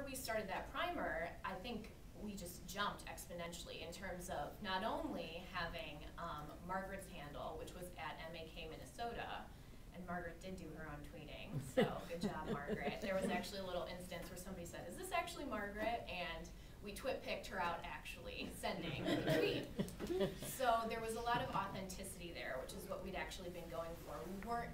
we started that primer, I think we just jumped exponentially in terms of not only having Margaret's handle, which was at MAK Minnesota, and Margaret did do her own tweeting, so good job, Margaret. There was actually a little instance where somebody said, is this actually Margaret? And we picked her out actually sending the tweet. So there was a lot of authenticity there, which is what we'd actually been going for. We weren't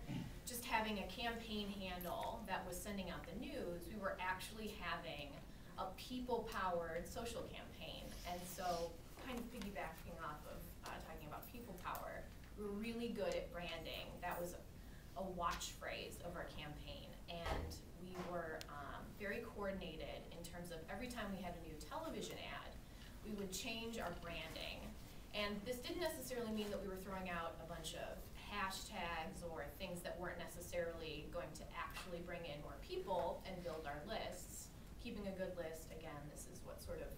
just having a campaign handle that was sending out the news. We were actually having a people-powered social campaign. And so kind of piggybacking off of talking about people power, we were really good at branding. That was a watch phrase of our campaign. And we were very coordinated in terms of every time we had a new television ad, we would change our branding. And this didn't necessarily mean that we were throwing out a bunch of hashtags or things that weren't necessarily going to actually bring in more people and build our lists. Keeping a good list, again, this is what sort of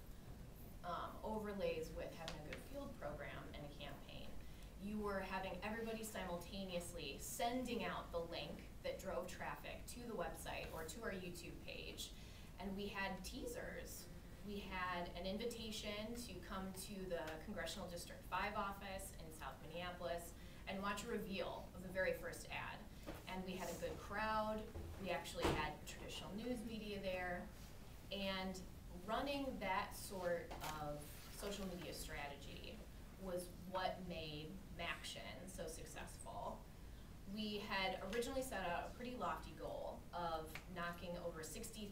overlays with having a good field program and a campaign. You were having everybody simultaneously sending out the link that drove traffic to the website or to our YouTube page. And we had teasers. We had an invitation to come to the Congressional District 5 office in South Minneapolis and watch a reveal of the very first ad. And we had a good crowd. We actually had traditional news media there. And running that sort of social media strategy was what made Maction so successful. We had originally set out a pretty lofty goal of knocking over 60,000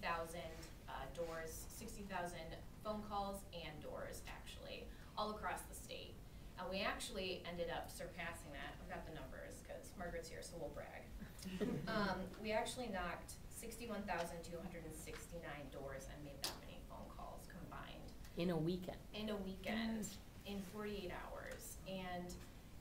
doors, 60,000 phone calls and doors, actually, all across the state. And we actually ended up surpassing that. I've got the numbers because Margaret's here, so we'll brag. We actually knocked 61,269 doors and made that many phone calls combined. In a weekend. In a weekend, in 48 hours. And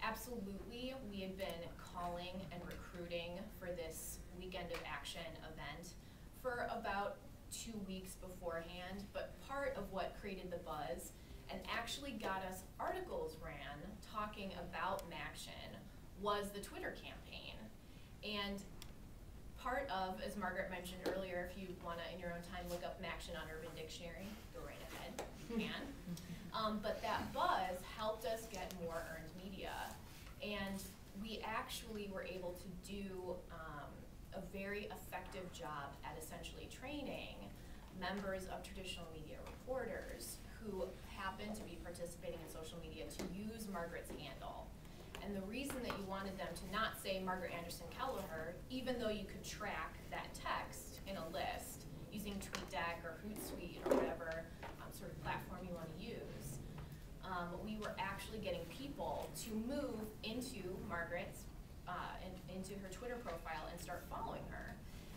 absolutely, we had been calling and recruiting for this Weekend of Action event for about 2 weeks beforehand, but part of what created the buzz and actually got us articles ran talking about Maction was the Twitter campaign. And part of, as Margaret mentioned earlier, if you want to, in your own time, look up Maction on Urban Dictionary, go right ahead, you can. But that buzz helped us get more earned media. And we actually were able to do a very effective job at essentially training members of traditional media reporters who happen to be participating in social media to use Margaret's handle. And the reason that you wanted them to not say Margaret Anderson Kelliher, even though you could track that text in a list using TweetDeck or Hootsuite or whatever sort of platform you want to use, we were actually getting people to move into Margaret's, into her Twitter profile and start following her.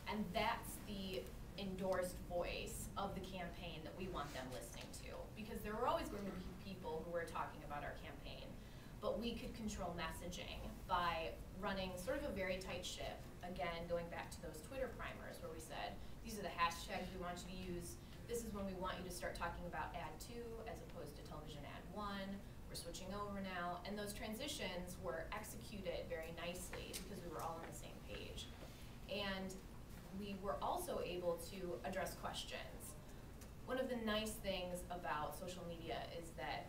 And that's the endorsed voice of the campaign that we want them listening to. Because there were always going to be people who were talking about our campaign, but we could control messaging by running sort of a very tight ship. Again, going back to those Twitter primers where we said, these are the hashtags we want you to use. This is when we want you to start talking about ad 2 as opposed to television ad 1. We're switching over now. And those transitions were executed very nicely because we were all on the same page. And we were also able to address questions. One of the nice things about social media is that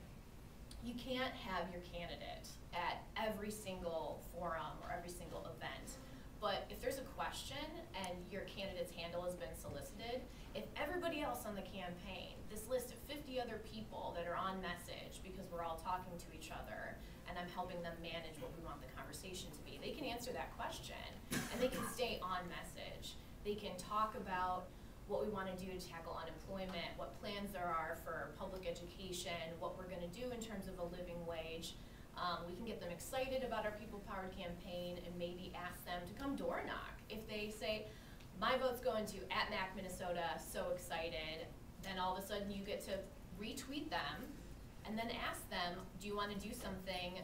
you can't have your candidate at every single forum or every single event. But if there's a question and your candidate's handle has been solicited, if everybody else on the campaign, this list of 50 other people that are on message because we're all talking to each other and I'm helping them manage what we want the conversation to be, they can answer that question and they can stay on message. They can talk about what we want to do to tackle unemployment, what plans there are for public education, what we're going to do in terms of a living wage. We can get them excited about our people-powered campaign and maybe ask them to come door knock. If they say, my vote's going to @Mac Minnesota, so excited, then all of a sudden you get to retweet them and then ask them, do you want to do something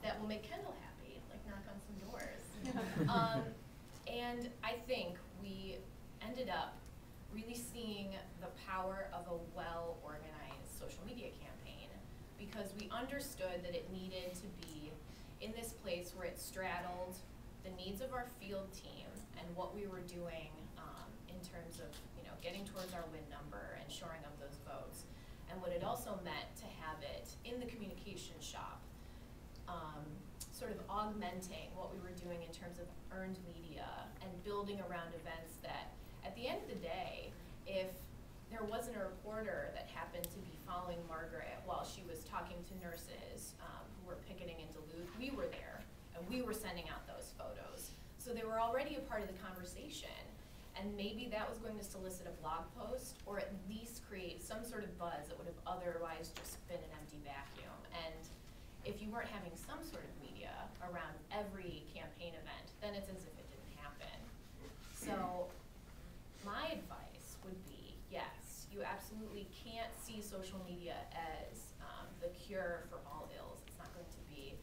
that will make Kendall happy, like knock on some doors? And I think we ended up really seeing the power of a well-organized social media campaign because we understood that it needed to be in this place where it straddled the needs of our field team and what we were doing in terms of getting towards our win and what it also meant to have it in the communication shop, sort of augmenting what we were doing in terms of earned media and building around events that, at the end of the day, if there wasn't a reporter that happened to be following Margaret while she was talking to nurses who were picketing in Duluth, we were there, and we were sending out those photos. So they were already a part of the conversation, and maybe that was going to solicit a blog post, or at least create some sort of buzz that would have otherwise just been an empty vacuum. And if you weren't having some sort of media around every campaign event, then it's as if it didn't happen. So my advice would be, yes, you absolutely can't see social media as the cure for all ills. It's not going to be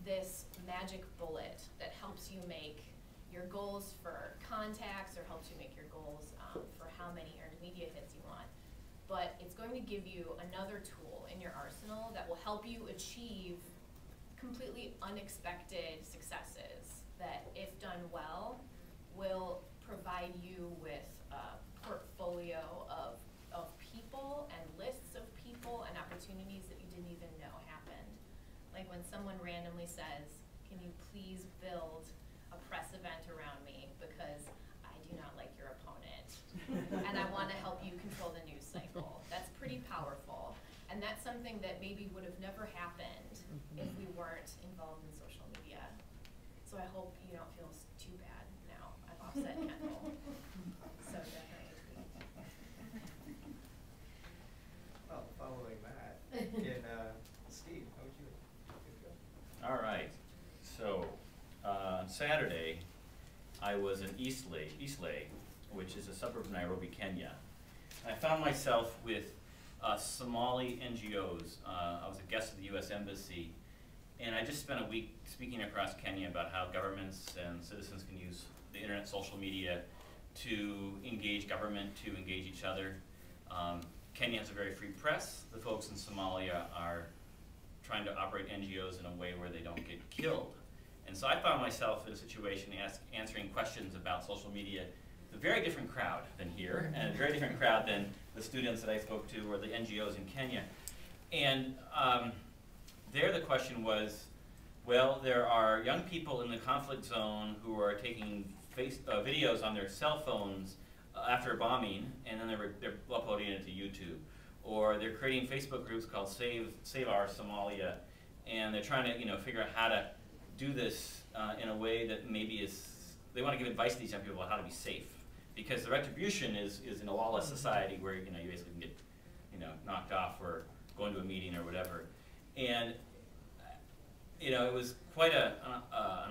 this magic bullet that helps you make your goals for contacts or helps you make your goals for how many earned media hits you want. But it's going to give you another tool in your arsenal that will help you achieve completely unexpected successes that, if done well, will provide you with a portfolio of people and lists of people and opportunities that you didn't even know happened. Like when someone randomly says, "Can you please build a press event around me because I do not like your opponent and I want to help you control the news cycle." That's pretty powerful, and that's something that maybe would have never happened if we weren't involved in social media. So I hope you don't feel too bad now. I've offset Kendall. So definitely. Well, following that, Steve, how would you go? All right. So on Saturday, I was in Eastleigh, which is a suburb of Nairobi, Kenya. And I found myself with Somali NGOs. I was a guest of the U.S. Embassy, and I just spent a week speaking across Kenya about how governments and citizens can use the internet, social media to engage government, to engage each other. Kenya has a very free press. The folks in Somalia are trying to operate NGOs in a way where they don't get killed. And so I found myself in a situation answering questions about social media, a very different crowd than here, and a very different crowd than the students that I spoke to or the NGOs in Kenya. And there the question was, well, there are young people in the conflict zone who are taking videos on their cell phones after a bombing, and then they're uploading it to YouTube. Or they're creating Facebook groups called Save Our Somalia, and they're trying to figure out how to do this in a way that maybe is, they want to give advice to these young people about how to be safe. Because the retribution is in a lawless society where you basically can get knocked off or go into a meeting or whatever. And it was quite an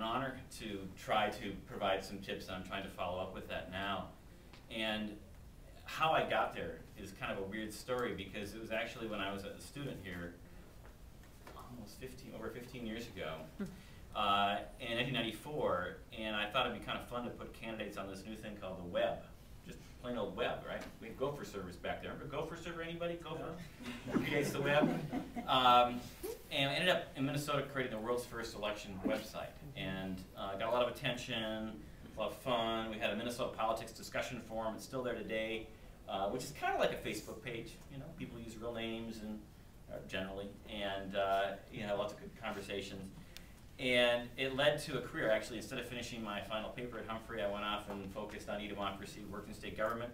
honor to try to provide some tips, and I'm trying to follow up with that now. And how I got there is kind of a weird story, because it was actually when I was a student here over 15 years ago in 1994, and I thought it'd be kind of fun to put candidates on this new thing called the web. Just plain old web, right? We had Gopher servers back there. Remember Gopher server, anybody? Gopher? Predates the web. And I ended up in Minnesota creating the world's first election website, and got a lot of attention, a lot of fun. We had a Minnesota politics discussion forum. It's still there today, which is kind of like a Facebook page. People use real names and generally, and lots of good conversations. And it led to a career. Actually, instead of finishing my final paper at Humphrey, I went off and focused on e-democracy, worked in state government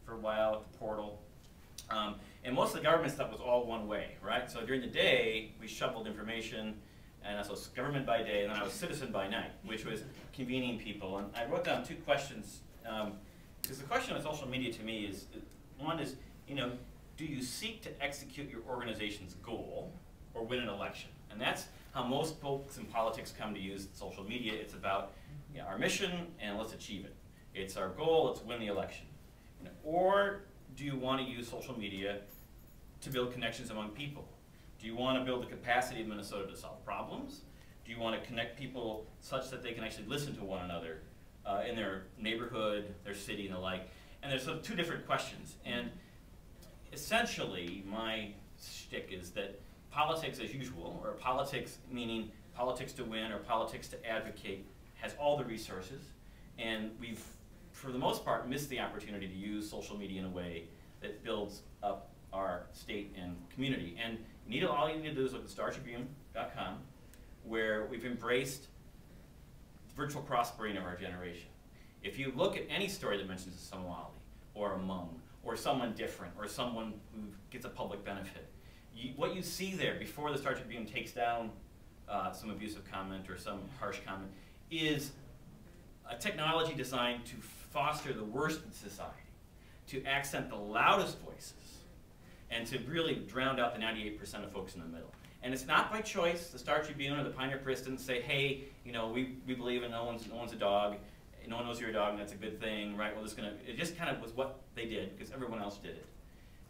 for a while at the portal. And most of the government stuff was all one way, right? So during the day, we shoveled information, and so I was government by day, and then I was citizen by night, which was convening people. And I wrote down two questions, because the question on social media to me is, one is, do you seek to execute your organization's goal or win an election? And that's how most folks in politics come to use social media. It's about our mission, and let's achieve it. It's our goal, let's win the election. Or do you want to use social media to build connections among people? Do you want to build the capacity of Minnesota to solve problems? Do you want to connect people such that they can actually listen to one another in their neighborhood, their city, and the like? And there's sort of two different questions. And essentially, my shtick is that politics as usual, or politics meaning politics to win or politics to advocate, has all the resources, and we've, for the most part, missed the opportunity to use social media in a way that builds up our state and community. And all you need to do is look at StarTribune.com, where we've embraced virtual cross-breeding of our generation. If you look at any story that mentions a Somali, or a Hmong, or someone different, or someone who gets a public benefit, what you see there before the Star Tribune takes down some abusive comment or some harsh comment is a technology designed to foster the worst in society, to accent the loudest voices, and to really drown out the 98% of folks in the middle. And it's not by choice. The Star Tribune or the Pioneer Press didn't say, hey, you know, we believe in no one's a dog, no one knows you're a dog, and that's a good thing, right? Well, it just kind of was what they did because everyone else did it.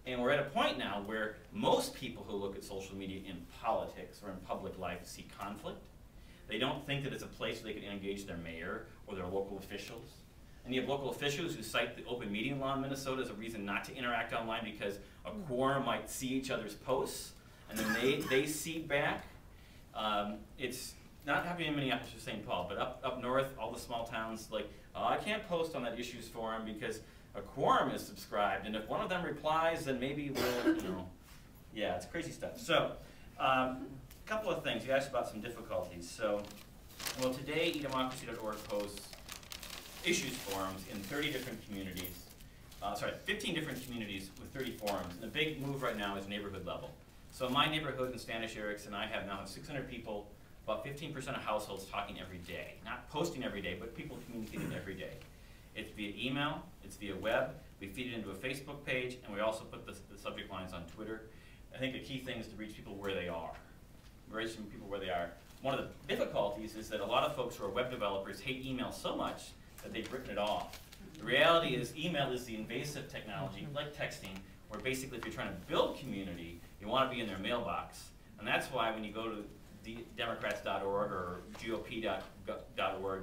And we're at a point now where most people who look at social media in politics or in public life see conflict. They don't think that it's a place where they can engage their mayor or their local officials. And you have local officials who cite the open meeting law in Minnesota as a reason not to interact online because a quorum might see each other's posts, and then they see back. It's not happening in Minneapolis or St. Paul, but up north, all the small towns, like, oh, I can't post on that issues forum because a quorum is subscribed, and if one of them replies, then maybe we'll, you know, yeah, it's crazy stuff. So, a couple of things. You asked about some difficulties. So, well, today, eDemocracy.org posts issues forums in 30 different communities. 15 different communities with 30 forums. And the big move right now is neighborhood level. So my neighborhood in Standish Erickson, I now have 600 people, about 15% of households talking every day. Not posting every day, but people communicating every day. It's via email, it's via web, we feed it into a Facebook page, and we also put the subject lines on Twitter. I think the key thing is to reach people where they are. Reaching people where they are. One of the difficulties is that a lot of folks who are web developers hate email so much that they've written it off. The reality is email is the invasive technology, like texting, where basically if you're trying to build community, you want to be in their mailbox. And that's why when you go to Democrats.org or GOP.org,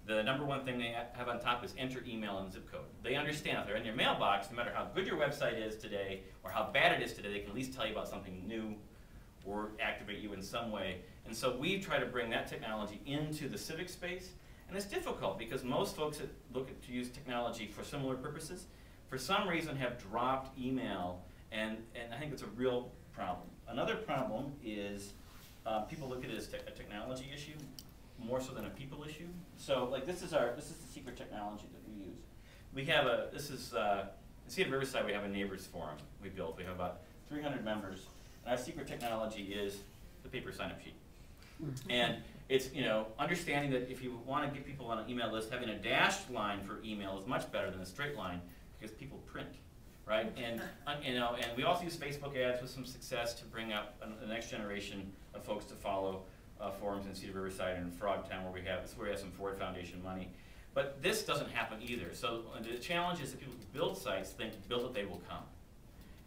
the number one thing they have on top is enter email and zip code. They understand if they're in your mailbox, no matter how good your website is today or how bad it is today, they can at least tell you about something new or activate you in some way. And so we try to bring that technology into the civic space. And it's difficult because most folks that look to use technology for similar purposes, for some reason have dropped email, and I think it's a real problem. Another problem is people look at it as a technology issue more so than a people issue. So, like, this is the secret technology that we use. We have in Cedar Riverside, we have a neighbors forum we built. We have about 300 members, and our secret technology is the paper sign-up sheet. And it's, you know, understanding that if you want to get people on an email list, having a dashed line for email is much better than a straight line because people print, right? And you know, and we also use Facebook ads with some success to bring up the next generation of folks to follow forums in Cedar Riverside and Frogtown, where we have some Ford Foundation money. But this doesn't happen either. So the challenge is that people who build sites think build it, they will come.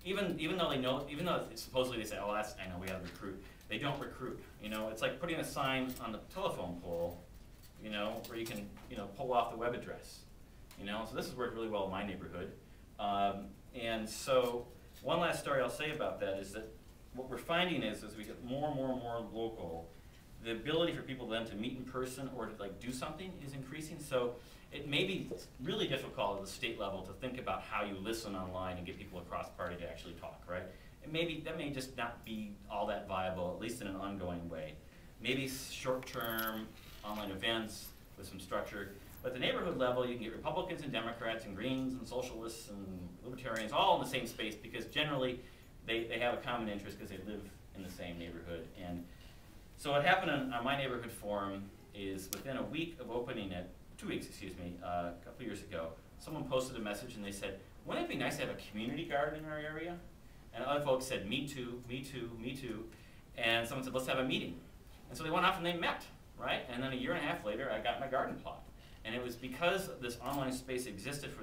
Even though supposedly they say, oh, I know we have to recruit. They don't recruit. You know, it's like putting a sign on the telephone pole, you know, where you can, you know, pull off the web address. You know, so this has worked really well in my neighborhood. And so one last story I'll say about that is that what we're finding is as we get more and more and more local, the ability for people then to meet in person or to like do something is increasing. So it may be really difficult at the state level to think about how you listen online and get people across party to actually talk, right? And that may just not be all that viable, at least in an ongoing way. Maybe short-term online events with some structure. But at the neighborhood level, you can get Republicans and Democrats and Greens and Socialists and Libertarians all in the same space because generally they have a common interest because they live in the same neighborhood. And so what happened on my neighborhood forum is within a week of opening it, 2 weeks, excuse me, a couple years ago, someone posted a message and they said, wouldn't it be nice to have a community garden in our area? And other folks said, me too, me too, me too. And someone said, let's have a meeting. And so they went off and they met, right? And then a year and a half later, I got my garden plot. And it was because this online space existed for